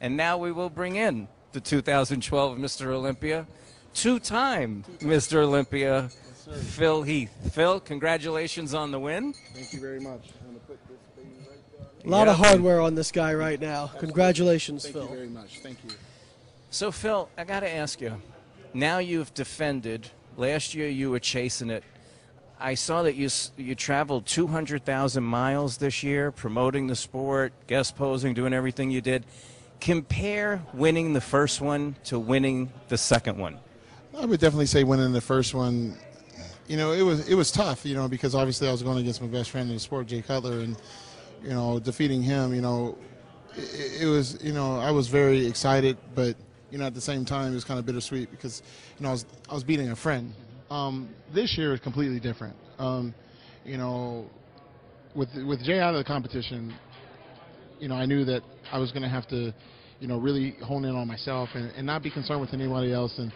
And now we will bring in the 2012 Mr. Olympia, two-time Mr. Olympia, Phil Heath. Phil, congratulations on the win. Thank you very much. I'm going to put this thing right down. A lot of hardware on this guy right now. Absolutely. Congratulations, Phil. Thank you very much. Thank you. So, Phil, I got to ask you, now you've defended. Last year you were chasing it. I saw that you traveled 200,000 miles this year, promoting the sport, guest posing, doing everything you did. Compare winning the first one to winning the second one. I would definitely say winning the first one, you know, it was tough, you know, because obviously I was going against my best friend in the sport, Jay Cutler, and, you know, defeating him, you know, it was, you know, I was very excited, but, you know, at the same time it was kind of bittersweet because, you know, I was beating a friend. This year is completely different. You know, with Jay out of the competition, you know, I knew that I was going to have to, you know, really hone in on myself and not be concerned with anybody else. And,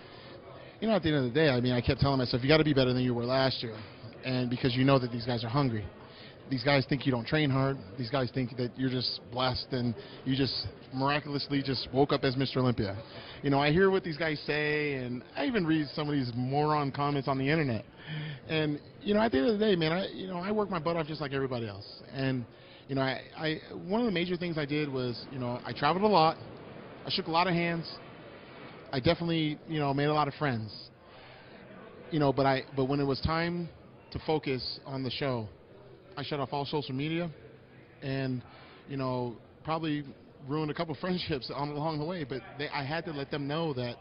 you know, at the end of the day, I mean, I kept telling myself, you got to be better than you were last year. And because you know that these guys are hungry. These guys think you don't train hard. These guys think that you're just blessed and you just miraculously just woke up as Mr. Olympia. You know, I hear what these guys say, and I even read some of these moron comments on the internet. And, you know, at the end of the day, man, I work my butt off just like everybody else. And, you know, one of the major things I did was, you know, I traveled a lot. I shook a lot of hands. I definitely, you know, made a lot of friends. You know, but when it was time to focus on the show, I shut off all social media and, you know, probably ruined a couple friendships along the way. But I had to let them know that,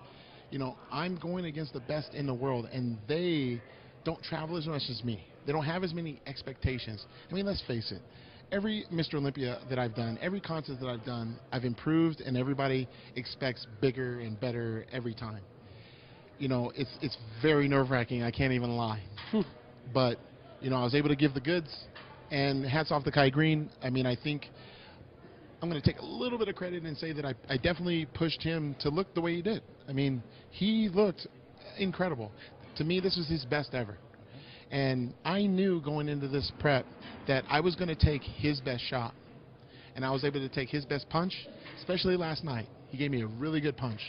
you know, I'm going against the best in the world, and they don't travel as much as me. They don't have as many expectations. I mean, let's face it. Every Mr. Olympia that I've done, every contest that I've done, I've improved, and everybody expects bigger and better every time. You know, it's very nerve-wracking. I can't even lie. But, you know, I was able to give the goods. And hats off to Kai Green. I mean, I think I'm going to take a little bit of credit and say that I definitely pushed him to look the way he did. I mean, he looked incredible. To me, this was his best ever. And I knew going into this prep that I was going to take his best shot. And I was able to take his best punch, especially last night. He gave me a really good punch.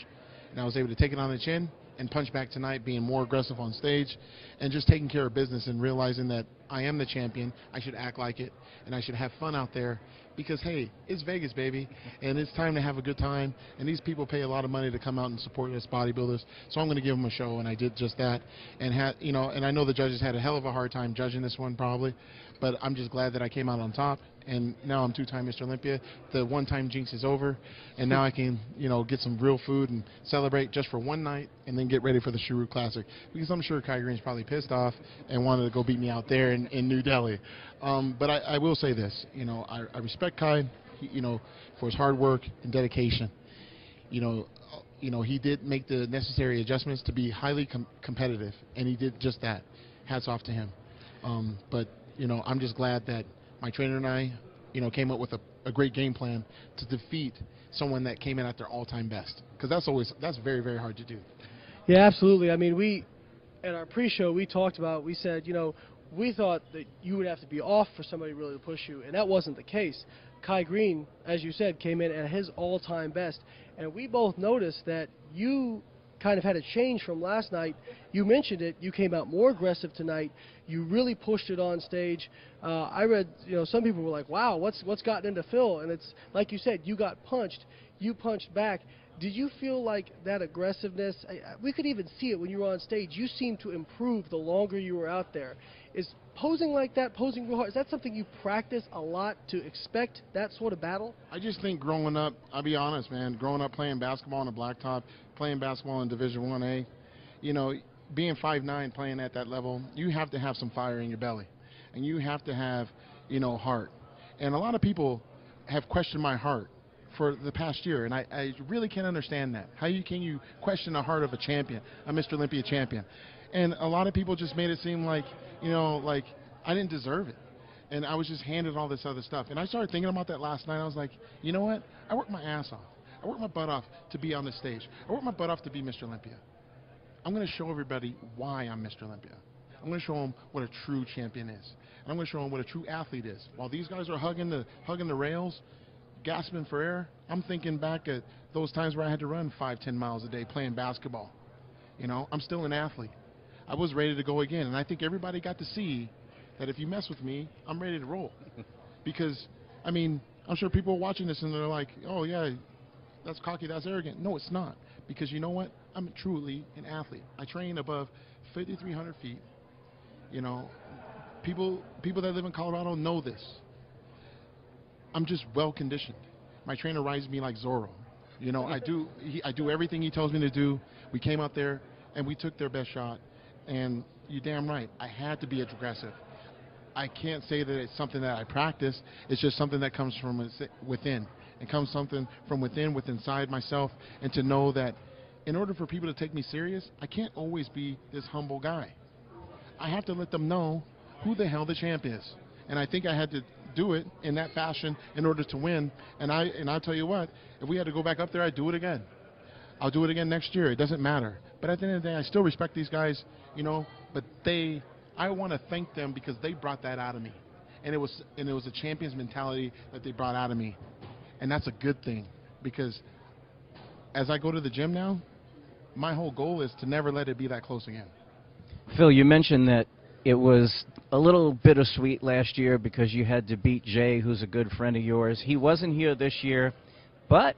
And I was able to take it on the chin and punch back tonight, being more aggressive on stage and just taking care of business and realizing that I am the champion. I should act like it, and I should have fun out there because, hey, it's Vegas, baby, and it's time to have a good time. And these people pay a lot of money to come out and support us bodybuilders, so I'm going to give them a show, and I did just that. And you know, and I know the judges had a hell of a hard time judging this one probably, but I'm just glad that I came out on top. And now I'm two-time Mr. Olympia. The one-time jinx is over, and now I can, you know, get some real food and celebrate just for one night, and then get ready for the Shuru Classic. Because I'm sure Kai Green's probably pissed off and wanted to go beat me out there in New Delhi. But I will say this, you know, I respect Kai, you know, for his hard work and dedication. You know, he did make the necessary adjustments to be highly competitive, and he did just that. Hats off to him. But you know, I'm just glad that my trainer and I, you know, came up with a great game plan to defeat someone that came in at their all-time best. Because that's very, very hard to do. Yeah, absolutely. I mean, at our pre-show, we said, you know, we thought that you would have to be off for somebody really to push you, and that wasn't the case. Kai Green, as you said, came in at his all-time best, and we both noticed that you kind of had a change from last night. You mentioned it. You came out more aggressive tonight. You really pushed it on stage. I read, you know, some people were like, "Wow, what's gotten into Phil?" And it's like you said, you got punched. You punched back. Did you feel like that aggressiveness? We could even see it when you were on stage. You seemed to improve the longer you were out there. Is posing like that, posing real hard, is that something you practice a lot to expect that sort of battle? I just think growing up, I'll be honest, man, growing up playing basketball on a blacktop, playing basketball in Division 1A, you know, being 5'9", playing at that level, you have to have some fire in your belly. And you have to have, you know, heart. And a lot of people have questioned my heart for the past year, and I really can't understand that. How can you question the heart of a champion, a Mr. Olympia champion? And a lot of people just made it seem like, you know, like I didn't deserve it. And I was just handed all this other stuff. And I started thinking about that last night. I was like, you know what? I worked my ass off. I worked my butt off to be on this stage. I worked my butt off to be Mr. Olympia. I'm going to show everybody why I'm Mr. Olympia. I'm going to show them what a true champion is. And I'm going to show them what a true athlete is. While these guys are hugging the rails, gasping for air, I'm thinking back at those times where I had to run 5-10 miles a day playing basketball. You know, I'm still an athlete. I was ready to go again, and I think everybody got to see that if you mess with me, I'm ready to roll. Because, I mean, I'm sure people are watching this and they're like, oh, yeah, that's cocky, that's arrogant. No, it's not. Because you know what? I'm truly an athlete. I train above 5,300 feet. You know, people that live in Colorado know this. I'm just well conditioned. My trainer rides me like Zorro. You know, I do everything he tells me to do. We came out there and we took their best shot. And you're damn right, I had to be aggressive. I can't say that it's something that I practice. It's just something that comes from within. It comes something from within inside myself, and to know that in order for people to take me serious, I can't always be this humble guy. I have to let them know who the hell the champ is. And I think I had to do it in that fashion in order to win. And I'll tell you what, if we had to go back up there, I'd do it again. I'll do it again next year. It doesn't matter. But at the end of the day, I still respect these guys, you know, but I want to thank them because they brought that out of me. And it was a champion's mentality that they brought out of me. And that's a good thing, because as I go to the gym now, my whole goal is to never let it be that close again. Phil, you mentioned that it was a little bittersweet last year because you had to beat Jay, who's a good friend of yours. He wasn't here this year, but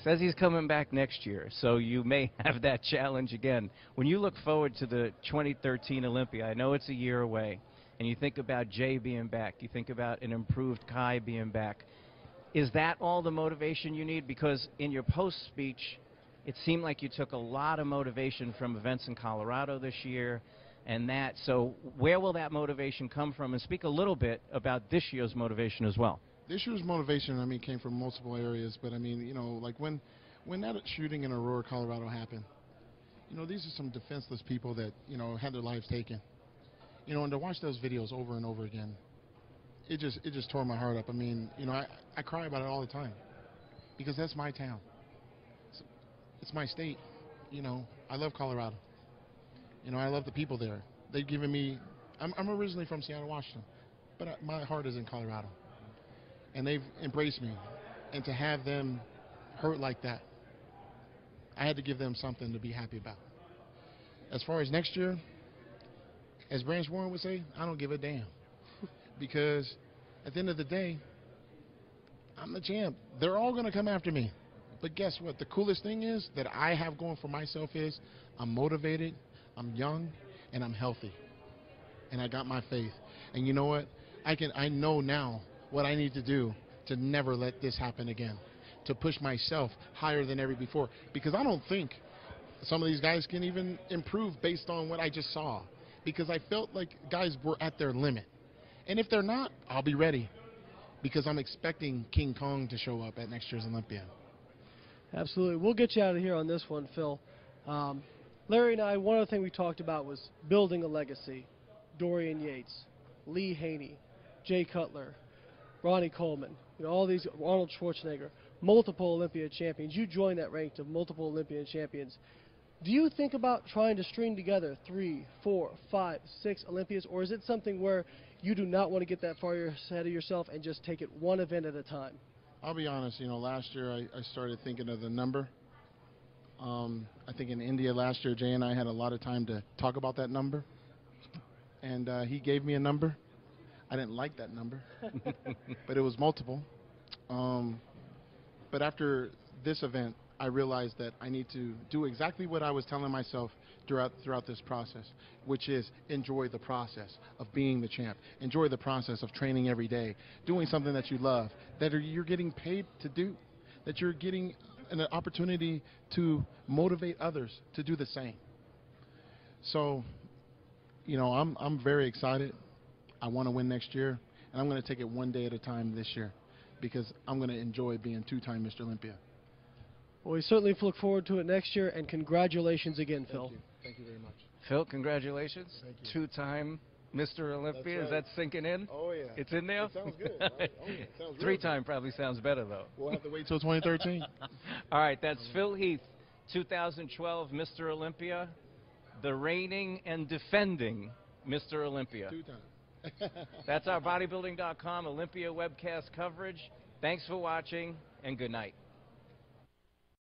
says he's coming back next year, so you may have that challenge again. When you look forward to the 2013 Olympia, I know it's a year away, and you think about Jay being back, you think about an improved Kai being back. Is that all the motivation you need? Because in your post speech, it seemed like you took a lot of motivation from events in Colorado this year, and that. So where will that motivation come from? And speak a little bit about this year's motivation as well. This year's motivation, I mean, came from multiple areas, but I mean, you know, like when that shooting in Aurora, Colorado happened, you know, these are some defenseless people that, you know, had their lives taken. You know, and to watch those videos over and over again, it just tore my heart up. I mean, you know, I cry about it all the time because that's my town. It's my state. You know, I love Colorado. You know, I love the people there. They've given me, I'm originally from Seattle, Washington, but my heart is in Colorado. And they've embraced me. And to have them hurt like that, I had to give them something to be happy about. As far as next year, as Branch Warren would say, I don't give a damn. Because at the end of the day, I'm the champ. They're all going to come after me. But guess what? The coolest thing is that I have going for myself is I'm motivated, I'm young, and I'm healthy. And I got my faith. And you know what? I know now what I need to do to never let this happen again, to push myself higher than ever before. Because I don't think some of these guys can even improve based on what I just saw. Because I felt like guys were at their limit. And if they're not, I'll be ready. Because I'm expecting King Kong to show up at next year's Olympia. Absolutely. We'll get you out of here on this one, Phil. Larry and I, one other thing we talked about was building a legacy. Dorian Yates, Lee Haney, Jay Cutler, Ronnie Coleman, you know, all these, Arnold Schwarzenegger, multiple Olympia champions. You joined that rank of multiple Olympian champions. Do you think about trying to string together 3, 4, 5, 6 Olympias, or is it something where you do not want to get that far ahead of yourself and just take it one event at a time? I'll be honest, you know, last year I started thinking of the number. I think in India last year, Jay and I had a lot of time to talk about that number. And he gave me a number. I didn't like that number, but it was multiple. But after this event, I realized that I need to do exactly what I was telling myself throughout this process, which is enjoy the process of being the champ. Enjoy the process of training every day, doing something that you love, that you're getting paid to do, that you're getting an opportunity to motivate others to do the same. So, you know, I'm very excited. I want to win next year, and I'm going to take it one day at a time this year because I'm going to enjoy being two-time Mr. Olympia. Well, we certainly look forward to it next year, and congratulations again, Phil. Thank you. Thank you very much. Phil, congratulations. Thank you. Two-time Mr. Olympia. Right. Is that sinking in? Oh, yeah. It's in there? It sounds good. Right? Oh, yeah. It sounds Three-time probably sounds better, though. We'll have to wait till 2013. All right, that's Phil Heath, 2012 Mr. Olympia, the reigning and defending Mr. Olympia. Two times. That's our bodybuilding.com Olympia webcast coverage. Thanks for watching, and good night.